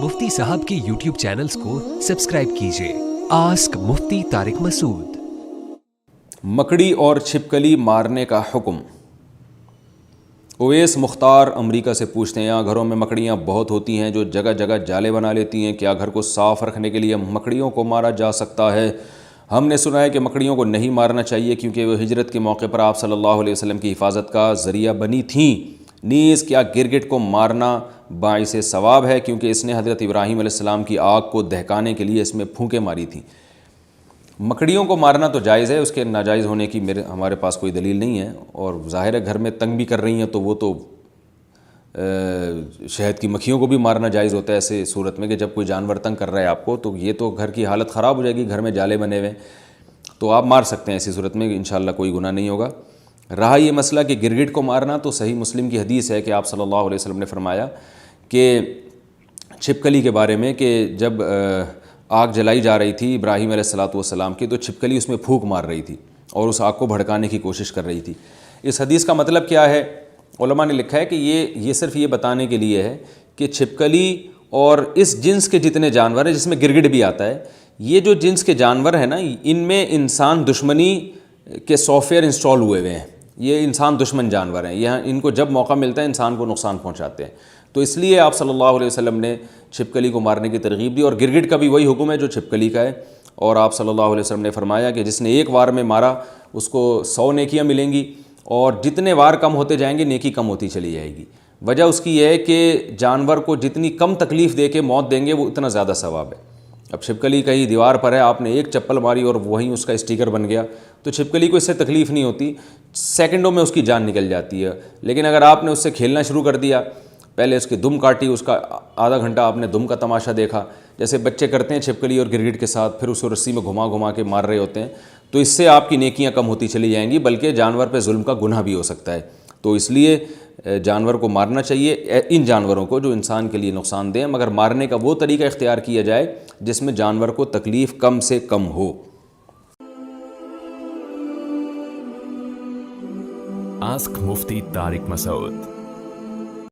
मुफ्ती साहब के YouTube channels को सब्सक्राइब कीजिए। आस्क मुफ्ती तारिक मसूद। मकड़ी और छिपकली मारने का हुक्म। उवैस मुख्तार अमेरिका से पूछते हैं, यहाँ घरों में मकड़ियाँ बहुत होती हैं जो जगह जगह जाले बना लेती हैं, क्या घर को साफ़ रखने के लिए मकड़ियों को मारा जा सकता है? हमने सुना है कि मकड़ियों को नहीं मारना चाहिए क्योंकि वो हिजरत के मौके पर आप सल्लल्लाहु अलैहि वसल्लम की हिफाजत का ज़रिया बनी थीं। नीज़ क्या गिरगिट को मारना बाइसे सवाब है क्योंकि इसने हज़रत इब्राहीम अलैहिस्सलाम की आग को दहकाने के लिए इसमें फूंकें मारी थीं। मकड़ियों को मारना तो जायज़ है, उसके नाजायज़ होने की हमारे पास कोई दलील नहीं है। और ज़ाहिर है घर में तंग भी कर रही हैं तो वो तो शहद की मक्खियों को भी मारना जायज़ होता है ऐसे सूरत में कि जब कोई जानवर तंग कर रहा है आपको, तो ये तो घर की हालत ख़राब हो जाएगी, घर में जाले बने हुए तो आप मार सकते हैं। ऐसी सूरत में इंशाअल्लाह कोई गुनाह नहीं होगा। रहा ये मसला कि गिरगिट को मारना, तो सही मुस्लिम की हदीस है कि आप सल्लल्लाहु अलैहि वसल्लम ने फरमाया कि छिपकली के बारे में कि जब आग जलाई जा रही थी इब्राहीम अलैहिस्सलाम की, तो छिपकली उसमें फूंक मार रही थी और उस आग को भड़काने की कोशिश कर रही थी। इस हदीस का मतलब क्या है? उलमा ने लिखा है कि ये सिर्फ ये बताने के लिए है कि छिपकली और इस जिन्स के जितने जानवर हैं, जिसमें गिरगिट भी आता है, ये जो जिन्स के जानवर हैं ना, इनमें इंसान दुश्मनी के सॉफ्टवेयर इंस्टॉल हुए हुए हैं। ये इंसान दुश्मन जानवर हैं, यह इनको जब मौका मिलता है इंसान को नुकसान पहुंचाते हैं। तो इसलिए आप सल्लल्लाहु अलैहि वसल्लम ने छिपकली को मारने की तरगीब दी। और गिरगिट का भी वही हुक्म है जो छिपकली का है। और आप सल्लल्लाहु अलैहि वसल्लम ने फरमाया कि जिसने एक वार में मारा उसको 100 नेकियां मिलेंगी, और जितने वार कम होते जाएंगे नेकी कम होती चली जाएगी। वजह उसकी यह है कि जानवर को जितनी कम तकलीफ़ दे के मौत देंगे वो उतना ज़्यादा सवाब है। अब छिपकली कहीं दीवार पर है, आपने एक चप्पल मारी और वहीं उसका स्टिकर बन गया, तो छिपकली को इससे तकलीफ़ नहीं होती, सेकंडों में उसकी जान निकल जाती है। लेकिन अगर आपने उससे खेलना शुरू कर दिया, पहले उसकी दुम काटी, उसका आधा घंटा आपने दुम का तमाशा देखा, जैसे बच्चे करते हैं छिपकली और गिरगिट के साथ, फिर उसको रस्सी में घुमा घुमा के मार रहे होते हैं, तो इससे आपकी नेकियां कम होती चली जाएंगी, बल्कि जानवर पे जुल्म का गुनाह भी हो सकता है। तो इसलिए जानवर को मारना चाहिए, इन जानवरों को जो इंसान के लिए नुकसानदेह, मगर मारने का वो तरीका इख्तियार किया जाए जिसमें जानवर को तकलीफ़ कम से कम हो। आस्क मुफ्ती तारिक मसूद।